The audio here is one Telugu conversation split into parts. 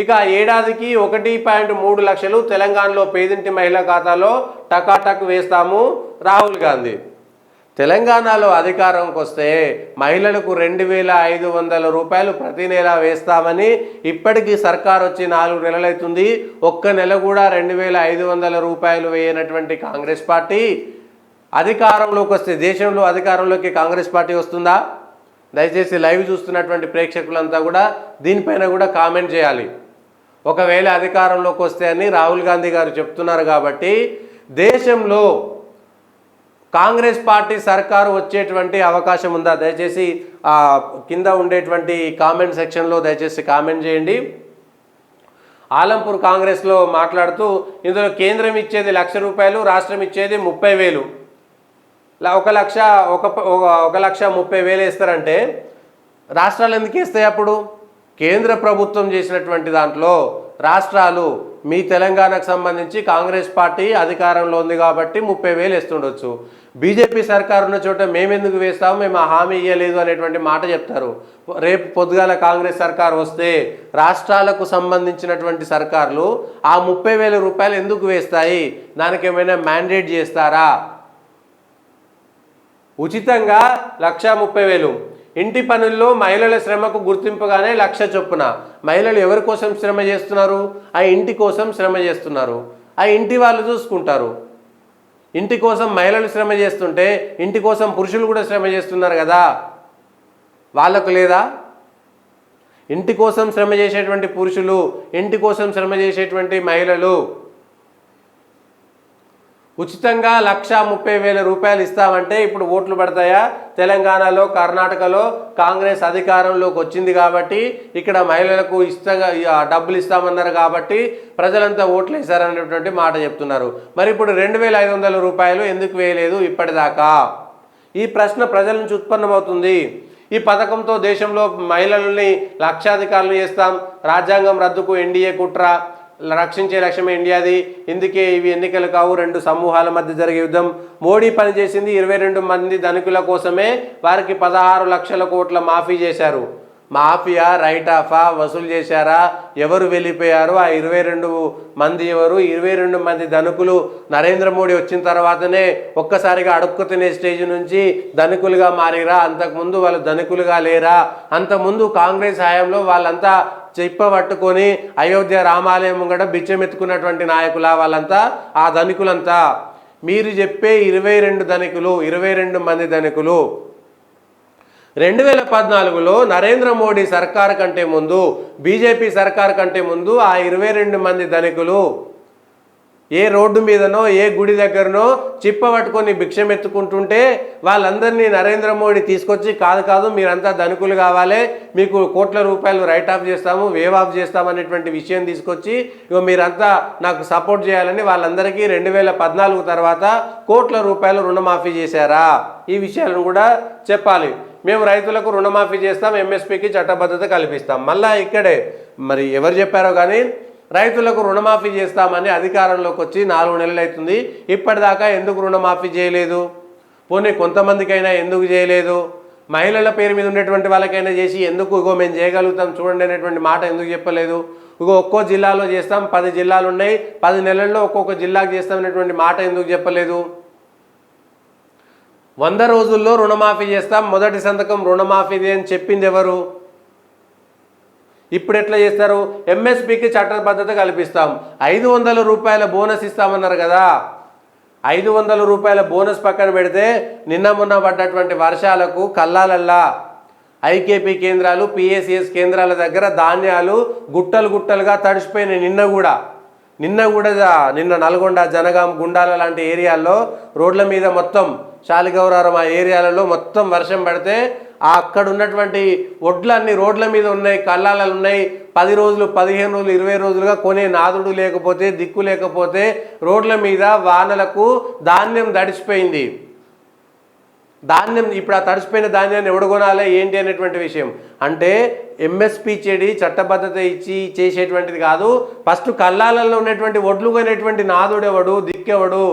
ఇక ఏడాదికి 1.3 లక్షలు తెలంగాణలో పేదింటి మహిళా ఖాతాలో టకాటక్ వేస్తాము రాహుల్ గాంధీ. తెలంగాణలో అధికారంకి వస్తే మహిళలకు 2,500 రూపాయలు ప్రతి నెల వేస్తామని ఇప్పటికీ సర్కార్ వచ్చి 4 నెలలైతుంది. ఒక్క నెల కూడా 2,500 రూపాయలు వేయనటువంటి కాంగ్రెస్ పార్టీ అధికారంలోకి వస్తే దేశంలో అధికారంలోకి కాంగ్రెస్ పార్టీ వస్తుందా? దయచేసి లైవ్ చూస్తున్నటువంటి ప్రేక్షకులంతా కూడా దీనిపైన కూడా కామెంట్ చేయాలి. ఒకవేళ అధికారంలోకి వస్తే అని రాహుల్ గాంధీ గారు చెప్తున్నారు కాబట్టి దేశంలో కాంగ్రెస్ పార్టీ సర్కారు వచ్చేటువంటి అవకాశం ఉందా? దయచేసి కింద ఉండేటువంటి కామెంట్ సెక్షన్లో దయచేసి కామెంట్ చేయండి. ఆలంపూర్ కాంగ్రెస్లో మాట్లాడుతూ ఇందులో కేంద్రం ఇచ్చేది 1,00,000 రూపాయలు, రాష్ట్రం ఇచ్చేది 30,000. 1,30,000 వేస్తారంటే రాష్ట్రాలు ఎందుకు ఇస్తాయి? అప్పుడు కేంద్ర ప్రభుత్వం చేసినటువంటి దాంట్లో రాష్ట్రాలు మీ తెలంగాణకు సంబంధించి కాంగ్రెస్ పార్టీ అధికారంలో ఉంది కాబట్టి 30,000 వేస్తుండొచ్చు. బీజేపీ సర్కారు ఉన్న చోట మేమెందుకు వేస్తాము, మేము హామీ ఇవ్వలేదు అనేటువంటి మాట చెప్తారు. రేపు పొద్దుగాల కాంగ్రెస్ సర్కారు వస్తే రాష్ట్రాలకు సంబంధించినటువంటి సర్కార్లు ఆ 30,000 రూపాయలు ఎందుకు వేస్తాయి? దానికి ఏమైనా మ్యాండేట్ చేస్తారా? ఉచితంగా 1,30,000. ఇంటి పనుల్లో మహిళల శ్రమకు గుర్తింపుగానే 1,00,000 చొప్పున. మహిళలు ఎవరి కోసం శ్రమ చేస్తున్నారు? ఆ ఇంటి కోసం శ్రమ చేస్తున్నారు. ఆ ఇంటి వాళ్ళు చూసుకుంటారు. ఇంటి కోసం మహిళలు శ్రమ చేస్తుంటే ఇంటి కోసం పురుషులు కూడా శ్రమ చేస్తున్నారు కదా, వాళ్ళకు లేదా? ఇంటి కోసం శ్రమ చేసేటువంటి పురుషులు, ఇంటి కోసం శ్రమ చేసేటువంటి మహిళలు ఉచితంగా 1,30,000 రూపాయలు ఇస్తామంటే ఇప్పుడు ఓట్లు పడతాయా? తెలంగాణలో కర్ణాటకలో కాంగ్రెస్ అధికారంలోకి వచ్చింది కాబట్టి ఇక్కడ మహిళలకు డబ్బులు ఇస్తామన్నారు కాబట్టి ప్రజలంతా ఓట్లు వేశారనేటువంటి మాట చెప్తున్నారు. మరి ఇప్పుడు 2,500 రూపాయలు ఎందుకు వేయలేదు ఇప్పటిదాకా? ఈ ప్రశ్న ప్రజల నుంచి ఉత్పన్నమవుతుంది. ఈ పథకంతో దేశంలో మహిళలని లక్షాధికారులు చేస్తాం, రాజ్యాంగం రద్దుకు ఎన్డీఏ కుట్ర, రక్షించే లక్ష్యమే ఇండియాది, ఇందుకే ఇవి ఎన్నికలు కావు, 2 సమూహాల మధ్య జరిగే యుద్ధం. మోడీ పనిచేసింది 22 మంది ధనికుల కోసమే. వారికి 16 లక్షల కోట్ల మాఫీ చేశారు. మాఫియా, రైట్ ఆఫా వసూలు చేశారా? ఎవరు వెళ్ళిపోయారు? ఆ 22 మంది ఎవరు? 22 మంది ధనికులు నరేంద్ర మోడీ వచ్చిన తర్వాతనే ఒక్కసారిగా అడుక్కు తినే స్టేజ్ నుంచి ధనికులుగా మారిరా? అంతకుముందు వాళ్ళు ధనికులుగా లేరా? అంతకుముందు కాంగ్రెస్ హయాంలో వాళ్ళంతా పట్టుకొని అయోధ్య రామాలయం ముంగట బిచ్చమెత్తుకున్నటువంటి నాయకుల వాళ్ళంతా, ఆ ధనికులంతా. మీరు చెప్పే 22 మంది ధనికులు 2014లో నరేంద్ర మోడీ సర్కార్ కంటే ముందు, బీజేపీ సర్కార్ కంటే ముందు ఆ 22 మంది ధనికులు ఏ రోడ్డు మీదనో ఏ గుడి దగ్గరనో పట్టుకొని భిక్షమెత్తుకుంటుంటే వాళ్ళందరినీ నరేంద్ర మోడీ తీసుకొచ్చి కాదు మీరంతా ధనికులు కావాలి, మీకు కోట్ల రూపాయలు రైట్ ఆఫ్ చేస్తాము, వేవ్ ఆఫ్ చేస్తాము అనేటువంటి విషయం తీసుకొచ్చి మీరంతా నాకు సపోర్ట్ చేయాలని వాళ్ళందరికీ 2014 తర్వాత కోట్ల రూపాయలు రుణమాఫీ చేశారా? ఈ విషయాలను కూడా చెప్పాలి. మేము రైతులకు రుణమాఫీ చేస్తాం, ఎంఎస్పీకి చట్టబద్ధత కల్పిస్తాం. మళ్ళా ఇక్కడే మరి ఎవరు చెప్పారో కానీ రైతులకు రుణమాఫీ చేస్తామని అధికారంలోకి వచ్చి 4 నెలలు అవుతుంది. ఇప్పటిదాకా ఎందుకు రుణమాఫీ చేయలేదు? పోనీ కొంతమందికైనా ఎందుకు చేయలేదు? మహిళల పేరు మీద ఉన్నటువంటి వాళ్ళకైనా చేసి ఎందుకు మేము చేయగలుగుతాం చూడండి అనేటువంటి మాట ఎందుకు చెప్పలేదు? ఒక్కో జిల్లాలో చేస్తాం, 10 జిల్లాలు ఉన్నాయి, 10 నెలల్లో ఒక్కొక్క జిల్లాకు చేస్తాం అనేటువంటి మాట ఎందుకు చెప్పలేదు? 100 రోజుల్లో రుణమాఫీ చేస్తాం, మొదటి సంతకం రుణమాఫీది అని చెప్పింది ఎవరు? ఇప్పుడు ఎట్లా చేస్తారు? ఎంఎస్పీకి చట్టబద్ధత కల్పిస్తాం, 500 రూపాయల బోనస్ ఇస్తామన్నారు కదా. 500 రూపాయల బోనస్ పక్కన పెడితే నిన్న మొన్న పడ్డటువంటి వర్షాలకు కల్లాలల్లా ఐకేపీ కేంద్రాలు, పిఎస్సిఎస్ కేంద్రాల దగ్గర ధాన్యాలు గుట్టలుగా తడిసిపోయినాయి. నిన్న నల్గొండ, జనగాం, గుండాల లాంటి ఏరియాల్లో రోడ్ల మీద మొత్తం, శాలిగౌరారం ఆ ఏరియాలలో మొత్తం వర్షం పడితే అక్కడ ఉన్నటువంటి వడ్లన్నీ రోడ్ల మీద ఉన్నాయి, కల్లాలు ఉన్నాయి. 10 రోజులు, 15 రోజులు, 20 రోజులుగా కొనే నాదుడు లేకపోతే, దిక్కు లేకపోతే రోడ్ల మీద వానలకు ధాన్యం తడిసిపోయింది. ఇప్పుడు ఆ తడిసిపోయిన ధాన్యాన్ని ఎవడు కొనాలి ఏంటి అనేటువంటి విషయం. అంటే ఎంఎస్పీ చెడి చట్టబద్ధత ఇచ్చి చేసేటువంటిది కాదు. ఫస్ట్ కల్లాలలో ఉన్నటువంటి వడ్లు కొనేటువంటి నాదుడెవడు, దిక్కెవడు?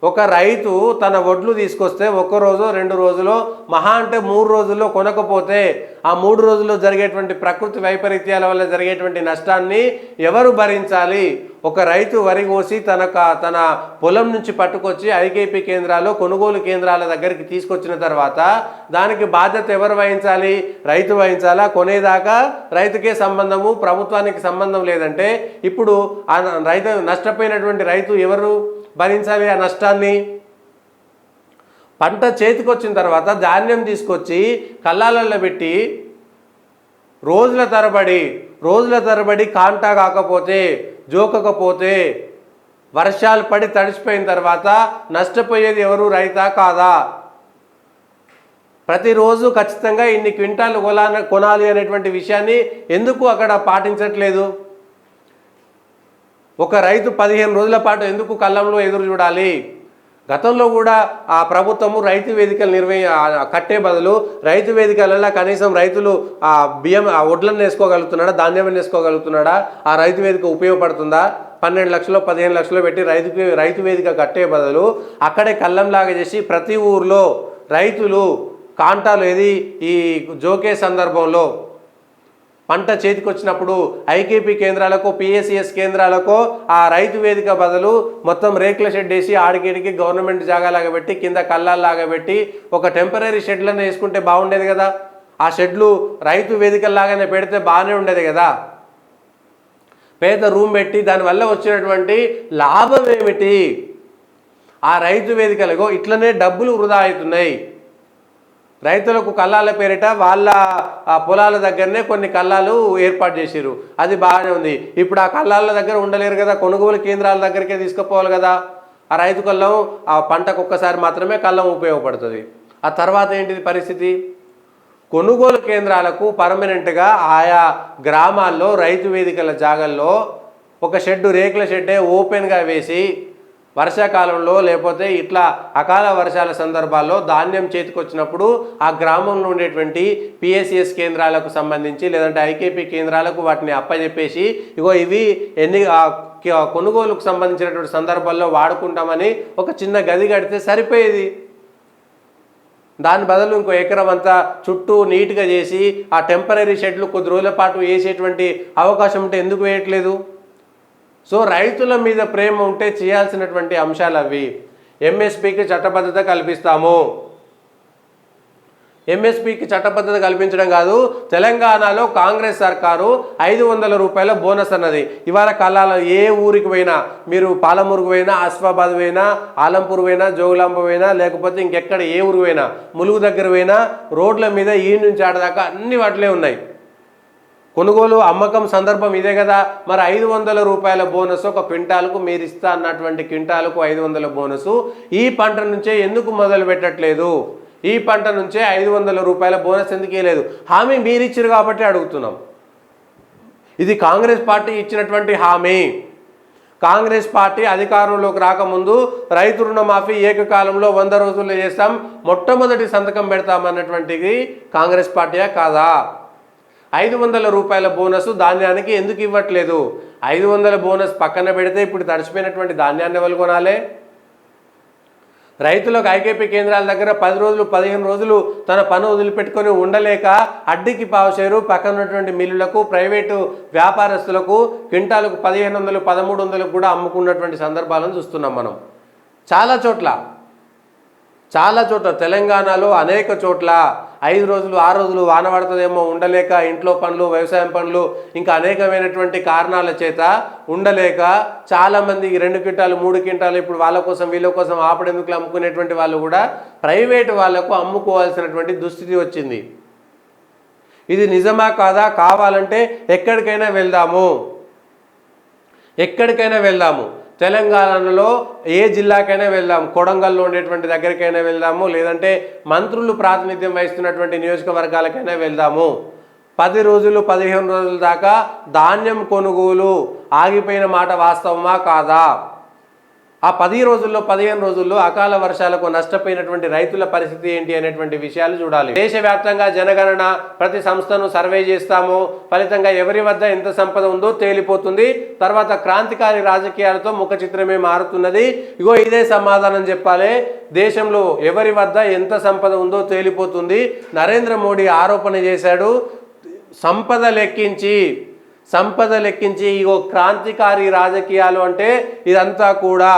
ఒక రైతు తన వడ్లు తీసుకొస్తే ఒక్క రోజు 2 రోజులో మహా అంటే 3 రోజుల్లో కొనకపోతే ఆ 3 రోజుల్లో జరిగేటువంటి ప్రకృతి వైపరీత్యాల వల్ల జరిగేటువంటి నష్టాన్ని ఎవరు భరించాలి? ఒక రైతు వరి కోసి తన పొలం నుంచి పట్టుకొచ్చి ఐకేపీ కేంద్రాలు కొనుగోలు కేంద్రాల దగ్గరికి తీసుకొచ్చిన తర్వాత దానికి బాధ్యత ఎవరు వహించాలి? రైతు వహించాలా? కొనేదాకా రైతుకే సంబంధము, ప్రభుత్వానికి సంబంధం లేదంటే ఇప్పుడు ఆ రైతు నష్టపోయినటువంటి రైతు ఎవరు భరించాలి ఆ నష్టాన్ని? పంట చేతికొచ్చిన తర్వాత ధాన్యం తీసుకొచ్చి కల్లాలలో పెట్టి రోజుల తరబడి కాంటా కాకపోతే జోకకపోతే వర్షాలు పడి తడిసిపోయిన తర్వాత నష్టపోయేది ఎవరు? రైతా కాదా? ప్రతిరోజు ఖచ్చితంగా ఇన్ని క్వింటాలు కొనాలి అనేటువంటి విషయాన్ని ఎందుకు అక్కడ పాటించట్లేదు? ఒక రైతు 15 రోజుల పాటు ఎందుకు కళ్ళంలో ఎదురు చూడాలి? గతంలో కూడా ఆ ప్రభుత్వము రైతు వేదికలు కట్టే బదులు రైతు వేదికలలో కనీసం రైతులు ఆ బియ్యం ఆ వడ్లను వేసుకోగలుగుతున్నాడా, ధాన్యం వేసుకోగలుగుతున్నాడా? ఆ రైతు వేదిక ఉపయోగపడుతుందా? 12 లక్షలు 15 లక్షలు పెట్టి రైతు వేదిక కట్టే బదులు అక్కడే కళ్ళంలాగా చేసి ప్రతి ఊర్లో రైతులు కాంటాలు ఏది ఈ జోకే సందర్భంలో పంట చేతికొచ్చినప్పుడు ఐకేపీ కేంద్రాలకు పిఎస్సిఎస్ కేంద్రాలకు ఆ రైతు వేదిక బదులు మొత్తం రేకుల షెడ్ వేసి ఆడికేడికి గవర్నమెంట్ జాగాలాగా పెట్టి కింద కళ్ళాల్లాగా పెట్టి ఒక టెంపరీ షెడ్లను వేసుకుంటే బాగుండేది కదా. ఆ షెడ్లు రైతు వేదికల్లాగానే పెడితే బాగానే ఉండేది కదా. పేద రూమ్ పెట్టి దానివల్ల వచ్చినటువంటి లాభం ఏమిటి? ఆ రైతు వేదికలకు ఇట్లనే డబ్బులు వృధా అవుతున్నాయి. రైతులకు కళ్ళాల పేరిట వాళ్ళ పొలాల దగ్గరనే కొన్ని కళ్ళాలు ఏర్పాటు చేసిరు, అది బాగానే ఉంది. ఇప్పుడు ఆ కళ్ళాల దగ్గర ఉండలేరు కదా, కొనుగోలు కేంద్రాల దగ్గరికే తీసుకుపోవాలి కదా. ఆ రైతు కళ్ళం ఆ పంటకు ఒక్కసారి మాత్రమే కళ్ళం ఉపయోగపడుతుంది. ఆ తర్వాత ఏంటిది పరిస్థితి? కొనుగోలు కేంద్రాలకు పర్మనెంట్గా ఆయా గ్రామాల్లో రైతు వేదికల జాగల్లో ఒక షెడ్డు, రేకుల షెడ్డే ఓపెన్గా వేసి వర్షాకాలంలో లేకపోతే ఇట్లా అకాల వర్షాల సందర్భాల్లో ధాన్యం చేతికొచ్చినప్పుడు ఆ గ్రామంలో ఉండేటువంటి పిఎస్సిఎస్ కేంద్రాలకు సంబంధించి లేదంటే ఐకేపీ కేంద్రాలకు వాటిని అప్పచెప్పేసి ఇగో ఇవి కొనుగోలుకు సంబంధించినటువంటి సందర్భాల్లో వాడుకుంటామని ఒక చిన్న గది కడితే సరిపోయేది. దాని బదులు ఇంకో ఎకరం అంతా చుట్టూ నీట్గా చేసి ఆ టెంపరీ షెడ్లు కొద్ది రోజుల పాటు వేసేటువంటి అవకాశం ఉంటే ఎందుకు వేయట్లేదు? సో రైతుల మీద ప్రేమ ఉంటే చేయాల్సినటువంటి అంశాలు అవి. ఎంఎస్పీకి చట్టబద్ధత కల్పిస్తాము. ఎంఎస్పీకి చట్టబద్ధత కల్పించడం కాదు, తెలంగాణలో కాంగ్రెస్ సర్కారు 500 రూపాయల బోనస్ అన్నది. ఇవాళ కళ్ళాల ఏ ఊరికి పోయినా, మీరు పాలమూరుకు పోయినా, ఆసిఫాబాద్ పోయినా, ఆలంపూర్ పోయినా, జోగులాంబ పోయినా, లేకపోతే ఇంకెక్కడ ఏ ఊరు పోయినా, ములుగు దగ్గర పోయినా, రోడ్ల మీద ఈ నుంచి ఆడదాకా అన్ని వాటిలే ఉన్నాయి. కొనుగోలు అమ్మకం సందర్భం ఇదే కదా. మరి 500 రూపాయల బోనస్ ఒక క్వింటాలకు మీరు ఇస్తా అన్నటువంటి క్వింటాలకు 500 బోనసు ఈ పంట నుంచే ఎందుకు మొదలు పెట్టట్లేదు? ఈ పంట నుంచే 500 రూపాయల బోనస్ ఎందుకు ఇవ్వలేదు? హామీ మీరు ఇచ్చారు కాబట్టి అడుగుతున్నాం. ఇది కాంగ్రెస్ పార్టీ ఇచ్చినటువంటి హామీ. కాంగ్రెస్ పార్టీ అధికారంలోకి రాకముందు రైతు రుణమాఫీ ఏకకాలంలో 100 రోజుల్లో చేస్తాం, మొట్టమొదటి సంతకం పెడతామన్నటువంటిది కాంగ్రెస్ పార్టీయా కాదా? 500 రూపాయల బోనస్ ధాన్యానికి ఎందుకు ఇవ్వట్లేదు? 500 బోనస్ పక్కన పెడితే ఇప్పుడు తడిచిపోయినటువంటి ధాన్యాన్ని ఎవరు కొనాలి? రైతులకు ఐకేపీ కేంద్రాల దగ్గర 10 రోజులు 15 రోజులు తన పని వదిలిపెట్టుకొని ఉండలేక అడ్డికి పావుచేరు పక్కన ఉన్నటువంటి మిల్లులకు, ప్రైవేటు వ్యాపారస్తులకు క్వింటాలకు 1500 1300 కూడా అమ్ముకున్నటువంటి సందర్భాలను చూస్తున్నాం మనం. చాలా చోట్ల తెలంగాణలో అనేక చోట్ల 5 రోజులు 6 రోజులు వాన పడుతుందేమో ఉండలేక ఇంట్లో పనులు, వ్యవసాయం పనులు, ఇంకా అనేకమైనటువంటి కారణాల చేత ఉండలేక చాలామంది 2 క్వింటాలు 3 క్వింటాలు ఇప్పుడు వాళ్ళ కోసం వీళ్ళ కోసం ఆపడెందుకు అమ్ముకునేటువంటి వాళ్ళు కూడా ప్రైవేటు వాళ్లకు అమ్ముకోవాల్సినటువంటి దుస్థితి వచ్చింది. ఇది నిజమా కాదా? కావాలంటే ఎక్కడికైనా వెళ్దాము. తెలంగాణలో ఏ జిల్లాకైనా వెళ్దాం, కొడంగల్లో ఉండేటువంటి దగ్గరికైనా వెళ్దాము, లేదంటే మంత్రులు ప్రాతినిధ్యం వహిస్తున్నటువంటి నియోజకవర్గాలకైనా వెళ్దాము. 10 రోజులు 15 రోజుల దాకా ధాన్యం కొనుగోలు ఆగిపోయిన మాట వాస్తవమా కాదా? ఆ 10 రోజుల్లో 15 రోజుల్లో అకాల వర్షాలకు నష్టపోయినటువంటి రైతుల పరిస్థితి ఏంటి అనేటువంటి విషయాలు చూడాలి. దేశవ్యాప్తంగా జనగణన ప్రతి సంస్థను సర్వే చేస్తాము, ఫలితంగా ఎవరి వద్ద ఎంత సంపద ఉందో తేలిపోతుంది. తర్వాత క్రాంతికారి రాజకీయాలతో ముఖ చిత్రమే మారుతున్నది. ఇగో ఇదే సమాధానం చెప్పాలి. దేశంలో ఎవరి వద్ద ఎంత సంపద ఉందో తేలిపోతుంది. నరేంద్ర మోడీ ఆరోపణ చేశాడు, సంపద లెక్కించి ఇగో క్రాంతికారి రాజకీయాలు అంటే ఇదంతా కూడా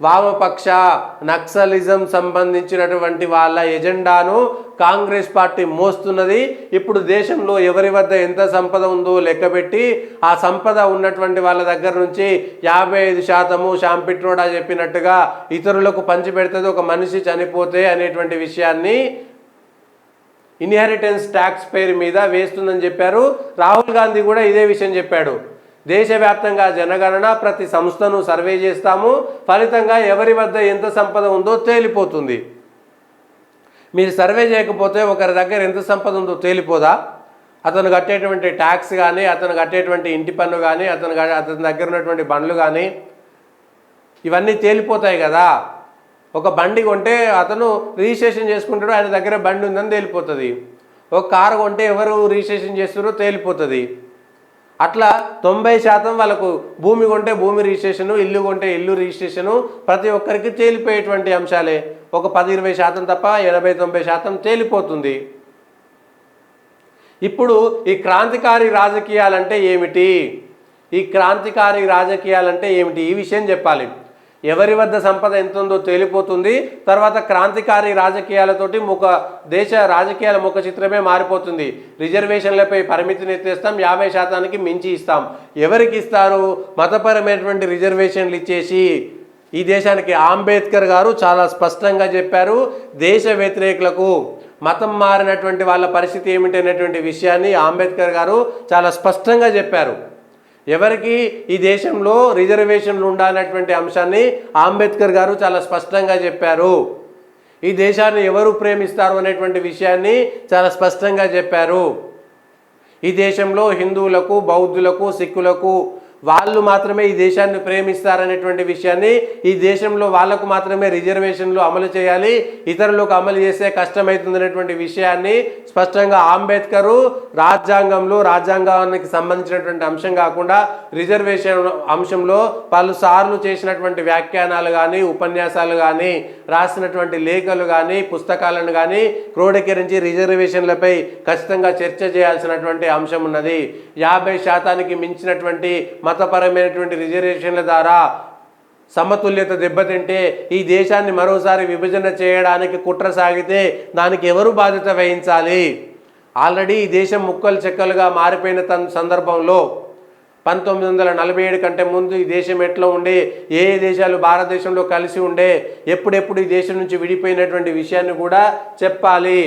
వామపక్ష నక్సలిజం సంబంధించినటువంటి వాళ్ళ ఎజెండాను కాంగ్రెస్ పార్టీ మోస్తున్నది. ఇప్పుడు దేశంలో ఎవరి వద్ద ఎంత సంపద ఉందో లెక్కబెట్టి ఆ సంపద ఉన్నటువంటి వాళ్ళ దగ్గర నుంచి 55% షాంపిట్రోడా చెప్పినట్టుగా ఇతరులకు పంచిపెడుతుంది ఒక మనిషి చనిపోతే అనేటువంటి విషయాన్ని ఇన్హెరిటెన్స్ ట్యాక్స్ పేరు మీద వేస్తుందని చెప్పారు. రాహుల్ గాంధీ కూడా ఇదే విషయం చెప్పాడు. దేశవ్యాప్తంగా జనగణన ప్రతి సంస్థను సర్వే చేస్తాము, ఫలితంగా ఎవరి వద్ద ఎంత సంపద ఉందో తేలిపోతుంది. మీరు సర్వే చేయకపోతే ఒకరి దగ్గర ఎంత సంపద ఉందో తేలిపోదా? అతను కట్టేటువంటి ట్యాక్స్ కానీ, అతను కట్టేటువంటి ఇంటి పన్ను కానీ, అతని దగ్గర ఉన్నటువంటి బండ్లు కానీ ఇవన్నీ తేలిపోతాయి కదా. ఒక బండి కొంటే అతను రిజిస్ట్రేషన్ చేసుకుంటాడు, ఆయన దగ్గర బండి ఉందని తేలిపోతుంది. ఒక కారు కొంటే ఎవరు రిజిస్ట్రేషన్ చేస్తారో తేలిపోతుంది. అట్లా 90% వాళ్ళకు భూమి కొంటే భూమి రిజిస్ట్రేషను, ఇల్లు కొంటే ఇల్లు రిజిస్ట్రేషను ప్రతి ఒక్కరికి తేలిపోయేటువంటి అంశాలే. ఒక 10-20% తప్ప 80-90% తేలిపోతుంది. ఇప్పుడు ఈ క్రాంతికారి రాజకీయాలంటే ఏమిటి? ఈ విషయం చెప్పాలి. ఎవరి వద్ద సంపద ఎంత ఉందో తేలిపోతుంది. తర్వాత క్రాంతికారి రాజకీయాలతోటి దేశ రాజకీయాల ముఖ చిత్రమే మారిపోతుంది. రిజర్వేషన్లపై పరిమితిని ఎత్తేస్తాం, 50%కి మించి ఇస్తాం. ఎవరికి ఇస్తారు? మతపరమైనటువంటి రిజర్వేషన్లు ఇచ్చేసి ఈ దేశానికి అంబేద్కర్ గారు చాలా స్పష్టంగా చెప్పారు. దేశ వ్యతిరేకులకు, మతం మారినటువంటి వాళ్ళ పరిస్థితి ఏమిటనేటువంటి విషయాన్ని అంబేద్కర్ గారు చాలా స్పష్టంగా చెప్పారు. ఎవరికి ఈ దేశంలో రిజర్వేషన్లు ఉండాలనేటువంటి అంశాన్ని అంబేద్కర్ గారు చాలా స్పష్టంగా చెప్పారు. ఈ దేశాన్ని ఎవరు ప్రేమిస్తారు అనేటువంటి విషయాన్ని చాలా స్పష్టంగా చెప్పారు. ఈ దేశంలో హిందువులకు, బౌద్ధులకు, సిక్కులకు వాళ్ళు మాత్రమే ఈ దేశాన్ని ప్రేమిస్తారనేటువంటి విషయాన్ని, ఈ దేశంలో వాళ్ళకు మాత్రమే రిజర్వేషన్లు అమలు చేయాలి, ఇతరులకు అమలు చేస్తే కష్టమవుతుందనేటువంటి విషయాన్ని స్పష్టంగా అంబేద్కరు రాజ్యాంగానికి సంబంధించినటువంటి అంశం కాకుండా రిజర్వేషన్ అంశంలో పలుసార్లు చేసినటువంటి వ్యాఖ్యానాలు కానీ, ఉపన్యాసాలు కానీ, రాసినటువంటి లేఖలు కానీ, పుస్తకాలను కానీ క్రోడీకరించి రిజర్వేషన్లపై ఖచ్చితంగా చర్చ చేయాల్సినటువంటి అంశం ఉన్నది. 50%కి మించినటువంటి మతపరమైనటువంటి రిజర్వేషన్ల ద్వారా సమతుల్యత దెబ్బతింటే, ఈ దేశాన్ని మరోసారి విభజన చేయడానికి కుట్ర సాగితే దానికి ఎవరు బాధ్యత వహించాలి? ఆల్రెడీ ఈ దేశం ముక్కలు చెక్కలుగా మారిపోయిన సందర్భంలో 1947 కంటే ముందు ఈ దేశం ఎట్లా ఉండే, ఏ దేశాలు భారతదేశంలో కలిసి ఉండే, ఎప్పుడెప్పుడు ఈ దేశం నుంచి విడిపోయినటువంటి విషయాన్ని కూడా చెప్పాలి.